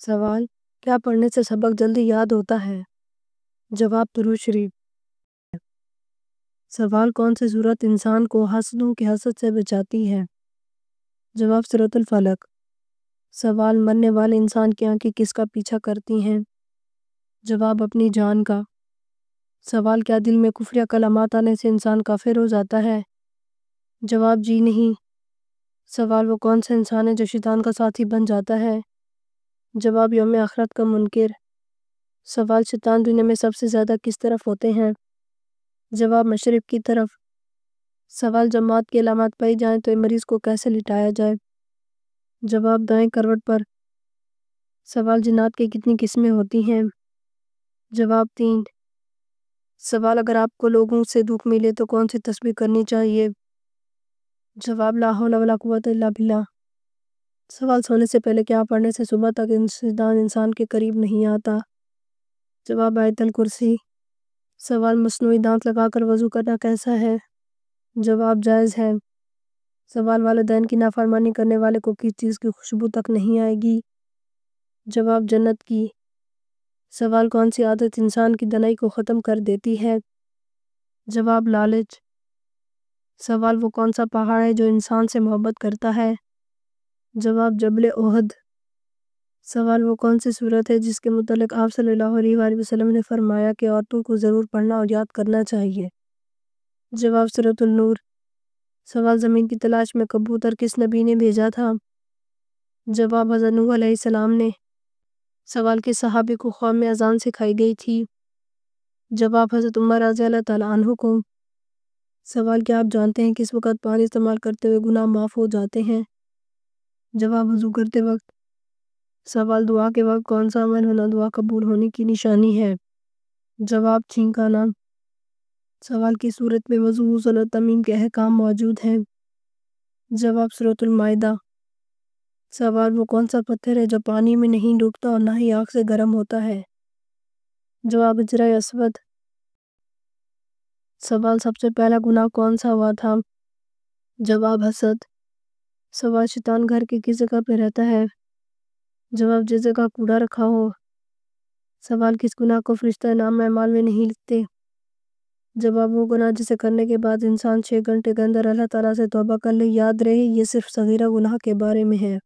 سوال: کیا پڑھنے سے سبق جلدی یاد ہوتا ہے؟ جواب: درود شریف۔ سوال: کون سی صورت انسان کو حاسدوں کی حسد سے بچاتی ہے؟ جواب: سورۃ الفلق۔ سوال: مرنے والے انسان کی آنکھیں کس کا پیچھا کرتی ہیں؟ جواب: اپنی جان کا۔ سوال: کیا دل میں کفر یا کلمات آنے سے انسان کافر ہو جاتا ہے؟ جواب: جی نہیں۔ سوال: وہ کون سا انسان ہے جو شیطان کا ساتھی بن جاتا ہے؟ جواب: یوم آخرت کا منکر۔ سوال: شیطان دنیا میں سب سے زیادہ کس طرف ہوتے ہیں؟ جواب: مشرق کی طرف۔ سوال: جب موت کی علامات پائی جائیں تو مریض کو کیسے لٹایا جائے؟ جواب: دائیں کروٹ پر۔ سوال: جنات کی کتنی قسمیں ہوتی ہیں؟ جواب: 3۔ سوال: اگر آپ کو لوگوں سے دکھ ملے تو کون سی تسبیح کرنی چاہیے؟ جواب: لا حول ولا قوت الا باللہ۔ سوال: سونے سے پہلے کیا پڑھنے سے صبح تک شیطان انسان کے قریب نہیں آتا؟ جواب: آیت الکرسی۔ سوال: مصنوعی دانت لگا کر وضو کرنا کیسا ہے؟ جواب: جائز ہے۔ سوال: والدین کی نافرمانی کرنے والے کو کس چیز کی خوشبو تک نہیں آئے گی؟ جواب: جنت کی۔ سوال: کون سی عادت انسان کی دنائی کو ختم کر دیتی ہے؟ جواب: لالچ۔ سوال: وہ کون سا پہاڑ ہے جو انسان سے محبت کرتا ہے؟ جواب: جبل احد۔ سوال: وہ کون سی سورت ہے جس کے متعلق آپ صلی اللہ علیہ وآلہ وسلم نے فرمایا کہ عورتوں کو ضرور پڑھنا اور یاد کرنا چاہیے؟ جواب: سورۃ النور۔ سوال: زمین کی تلاش میں کبوتر کس نبی نے بھیجا تھا؟ جواب: حضرت نوح علیہ السلام نے۔ سوال: کس صحابی کو خواب میں اذان سکھائی گئی تھی؟ جواب: حضرت عمر رضی اللہ تعالیٰ عنہ کو۔ سوال: کیا آپ جانتے ہیں کس وقت پانی استعمال کرتے ہوئے گناہ معاف ہو جاتے ہیں؟ جواب: وضو کرتے وقت۔ سوال: دعا کے وقت کون سا عمل ہونا دعا قبول ہونے کی نشانی ہے؟ جواب: چھینکانا۔ سوال: کس سورت میں وضو، غسل اور تیمم کے احکام موجود ہیں؟ جواب: سورۃ المائدہ۔ سوال: وہ کون سا پتھر ہے جو پانی میں نہیں ڈوبتا اور نہ ہی آگ سے گرم ہوتا ہے؟ جواب: حجرہ اسود۔ سوال: سب سے پہلا گناہ کون سا ہوا تھا؟ جواب: حسد۔ سوال: شیطان گھر کی کس جگہ پہ رہتا ہے؟ جواب: جس جگہ کوڑا رکھا ہو۔ سوال: کس گناہ کو فرشتہ نامہ اعمال میں نہیں لکھتے؟ جواب: وہ گناہ جسے کرنے کے بعد انسان 6 گھنٹے کے اندر اللہ تعالیٰ سے توبہ کر لے، یاد رہے یہ صرف صغیرہ گناہ کے بارے میں ہے۔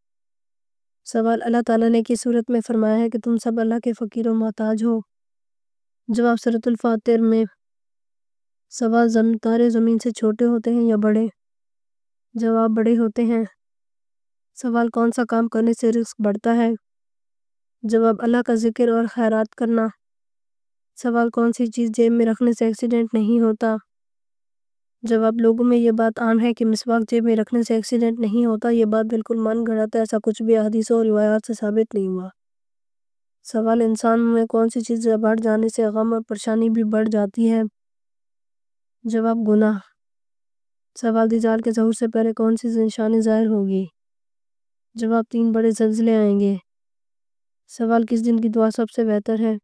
سوال: اللہ تعالیٰ نے کس صورت میں فرمایا ہے کہ تم سب اللہ کے فقیر و محتاج ہو؟ جواب: سورۃ الفاتر میں۔ سوال: تارے زمین سے چھوٹے ہوتے ہیں یا بڑے؟ جواب: بڑے ہوتے ہیں۔ سوال: کون سا کام کرنے سے رزق بڑھتا ہے؟ جواب: اللہ کا ذکر اور خیرات کرنا۔ سوال: کون سی چیز جیب میں رکھنے سے ایکسیڈنٹ نہیں ہوتا؟ جواب: لوگوں میں یہ بات عام ہے کہ مسواک جیب میں رکھنے سے ایکسیڈنٹ نہیں ہوتا، یہ بات بالکل من گھڑت ہے، ایسا کچھ بھی احادیث اور روایات سے ثابت نہیں ہوا۔ سوال: انسان میں کون سی چیز بڑھ جانے سے غم اور پریشانی بھی بڑھ جاتی ہے؟ جواب: گناہ۔ سوال: دجال کے ظہور سے پہلے کون سی نشانی ظاہر ہوگی؟ جواب: 3 بڑے زلزلے آئیں گے۔ سوال: کس دن کی دعا سب سے بہتر ہے؟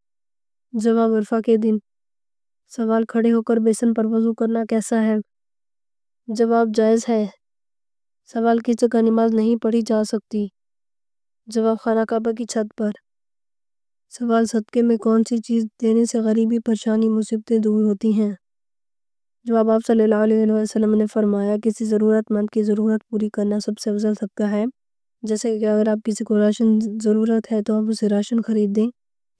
جواب: عرفہ کے دن۔ سوال: کھڑے ہو کر بیسن پر وضو کرنا کیسا ہے؟ جواب: جائز ہے۔ سوال: کس جگہ نماز نہیں پڑھی جا سکتی؟ جواب: خانہ کعبہ کی چھت پر۔ سوال: صدقے میں کون سی چیز دینے سے غریبی، پریشانی، مصیبتیں دور ہوتی ہیں؟ جواب: آپ صلی اللہ علیہ وسلم نے فرمایا کسی ضرورت مند کی ضرورت پوری کرنا سب سے افضل صدقہ ہے، جیسے کہ اگر آپ کسی کو راشن ضرورت ہے تو آپ اسے راشن خرید دیں،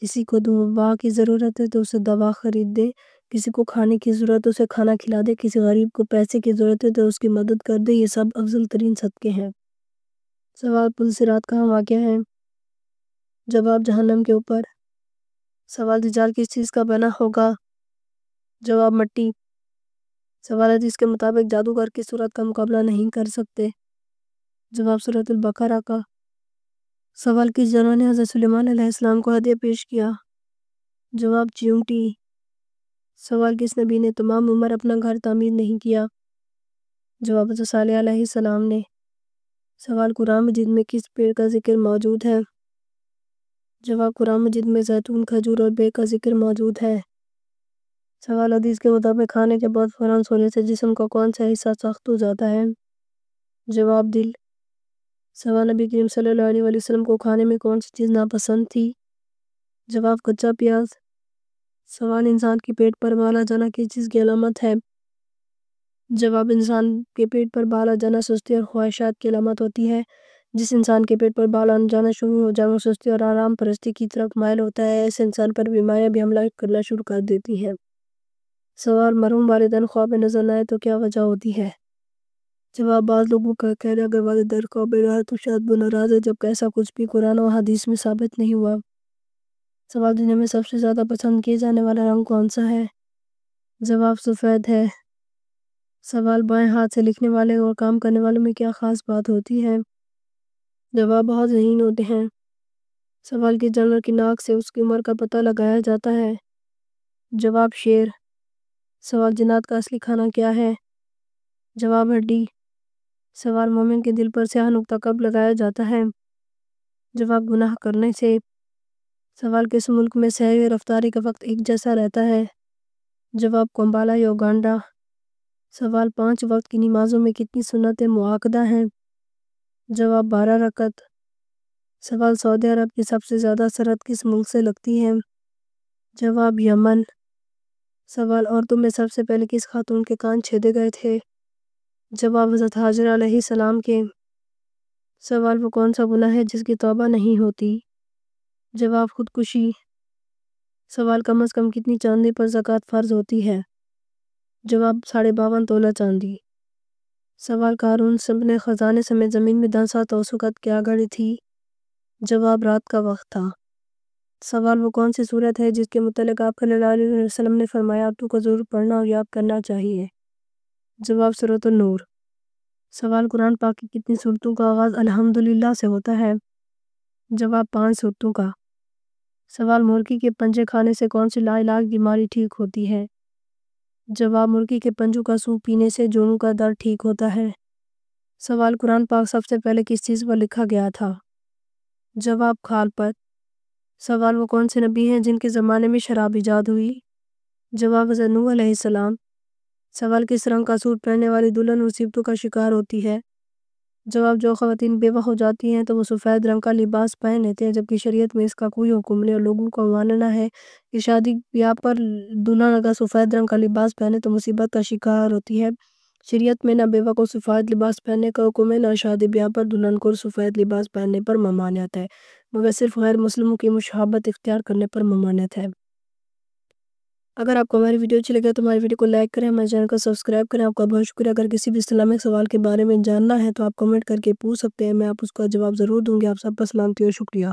کسی کو دوا کی ضرورت ہے تو اسے دوا خرید دیں، کسی کو کھانے کی ضرورت ہے اسے کھانا کھلا دے، کسی غریب کو پیسے کی ضرورت ہے تو اس کی مدد کر دے، یہ سب افضل ترین صدقے ہیں۔ سوال: پل صراط کہاں واقع ہے؟ جواب: جہنم کے اوپر۔ سوال: دجال کس چیز کا بنا ہوگا؟ جواب: مٹی۔ سوال: حدیث کے مطابق جادوگر کی صورت کا مقابلہ نہیں کر سکتے؟ جواب: سورۃ البقرہ کا۔ سوال: کس جانور نے حضرت سلیمان علیہ السلام کو ہدیہ پیش کیا؟ جواب: چیونٹی۔ سوال: کس نبی نے تمام عمر اپنا گھر تعمیر نہیں کیا؟ جواب: حضرت صالح علیہ السلام نے۔ سوال: قرآن مجید میں کس پیڑ کا ذکر موجود ہے؟ جواب: قرآن مجید میں زیتون، کھجور اور بے کا ذکر موجود ہے۔ سوال: حدیث کے مطابق کھانے کے بعد فوراً سونے سے جسم کا کون سا حصہ سخت ہو جاتا ہے؟ جواب: دل۔ سوال نبی کریم صلی اللہ علیہ وسلم کو کھانے میں کون سی چیز ناپسند تھی؟ جواب کچا پیاز۔ سوال انسان کے پیٹ پر بال آ جانا کس چیز کی علامت ہے؟ جواب انسان کے پیٹ پر بال آ جانا سستی اور خواہشات کی علامت ہوتی ہے۔ جس انسان کے پیٹ پر بال آ جانا شروع ہو جائے وہ سستی اور آرام پرستی کی طرف مائل ہوتا ہے۔ ایسے انسان پر بیماریاں بھی حملہ کرنا شروع کر دیتی ہیں۔ سوال مرحوم والدین خواب میں نظر نہ آئے تو کیا وجہ ہوتی ہے؟ جواب بعض لوگوں کا کہنا اگر والدین خواب میں نہ آئے تو شاید وہ ناراض ہے جبکہ ایسا کچھ بھی قرآن و حدیث میں ثابت نہیں ہوا۔ سوال دنیا میں سب سے زیادہ پسند کیے جانے والا رنگ کون سا ہے؟ جواب سفید ہے۔ سوال بائیں ہاتھ سے لکھنے والے اور کام کرنے والوں میں کیا خاص بات ہوتی ہے؟ جواب بہت ذہین ہوتے ہیں۔ سوال کے جانور کی ناک سے اس کی عمر کا پتہ لگایا جاتا ہے۔ جواب شیر۔ سوال جنات کا اصلی کھانا کیا ہے؟ جواب ہڈی۔ سوال مومن کے دل پر سیاہ نقطہ کب لگایا جاتا ہے؟ جواب گناہ کرنے سے۔ سوال کس ملک میں سحری اور افطاری کا وقت ایک جیسا رہتا ہے؟ جواب کمبالا یا اگانڈا۔ سوال 5 وقت کی نمازوں میں کتنی سنتیں مؤکدہ ہیں؟ جواب 12 رکعت۔ سوال سعودی عرب کی سب سے زیادہ سرحد کس ملک سے لگتی ہے؟ جواب یمن۔ سوال عورتوں میں سب سے پہلے کس خاتون کے کان چھیدے گئے تھے؟ جواب حضرت حاجرہ علیہ السلام کے۔ سوال وہ کون سا گناہ ہے جس کی توبہ نہیں ہوتی؟ جواب خودکشی۔ سوال کم از کم کتنی چاندی پر زکوٰۃ فرض ہوتی ہے؟ جواب 52.5 تولہ چاندی۔ سوال قارون اپنے خزانے سمیت زمین میں 10 سال توسط کیا گڑی تھی؟ جواب رات کا وقت تھا۔ سوال وہ کون سی صورت ہے جس کے متعلق آپ صلی اللہ علیہ وسلم نے فرمایا عورتوں کو ضرور پڑھنا اور یاد کرنا چاہیے؟ جواب سورۃ النور۔ سوال قرآن پاک کی کتنی سورتوں کا آغاز الحمدللہ سے ہوتا ہے؟ جواب 5 سورتوں کا۔ سوال مرغی کے پنجے کھانے سے کون سی لاعلاج بیماری ٹھیک ہوتی ہے؟ جواب مرغی کے پنجوں کا سوپ پینے سے جوڑوں کا درد ٹھیک ہوتا ہے۔ سوال قرآن پاک سب سے پہلے کس چیز پر لکھا گیا تھا؟ جواب کھال پر۔ سوال وہ کون سے نبی ہیں جن کے زمانے میں شراب ایجاد ہوئی؟ جواب حضرت نوح علیہ السلام۔ سوال کس رنگ کا سوٹ پہننے والی دلہن مصیبتوں کا شکار ہوتی ہے؟ جواب جو خواتین بیوہ ہو جاتی ہیں تو وہ سفید رنگ کا لباس پہن لیتے ہیں جبکہ شریعت میں اس کا کوئی حکم نہیں اور لوگوں کا ماننا ہے کہ شادی بیاہ پر دلہن اگر سفید رنگ کا لباس پہنے تو مصیبت کا شکار ہوتی ہے۔ شریعت میں نہ بیوہ کو سفید لباس پہننے کا حکم ہے نہ شادی بیاہ پر دلہن کو سفید لباس پہننے پر ممانعت ہے، مگر صرف غیر مسلموں کی مشابہت اختیار کرنے پر ممانعت ہے۔ اگر آپ کو ہماری ویڈیو اچھی لگے تو ہماری ویڈیو کو لائک کریں، ہمارے چینل کو سبسکرائب کریں۔ آپ کا بہت شکریہ۔ اگر کسی بھی اسلامک سوال کے بارے میں جاننا ہے تو آپ کمنٹ کر کے پوچھ سکتے ہیں، میں آپ اس کا جواب ضرور دوں گی۔ آپ سب پر سلامتی اور شکریہ۔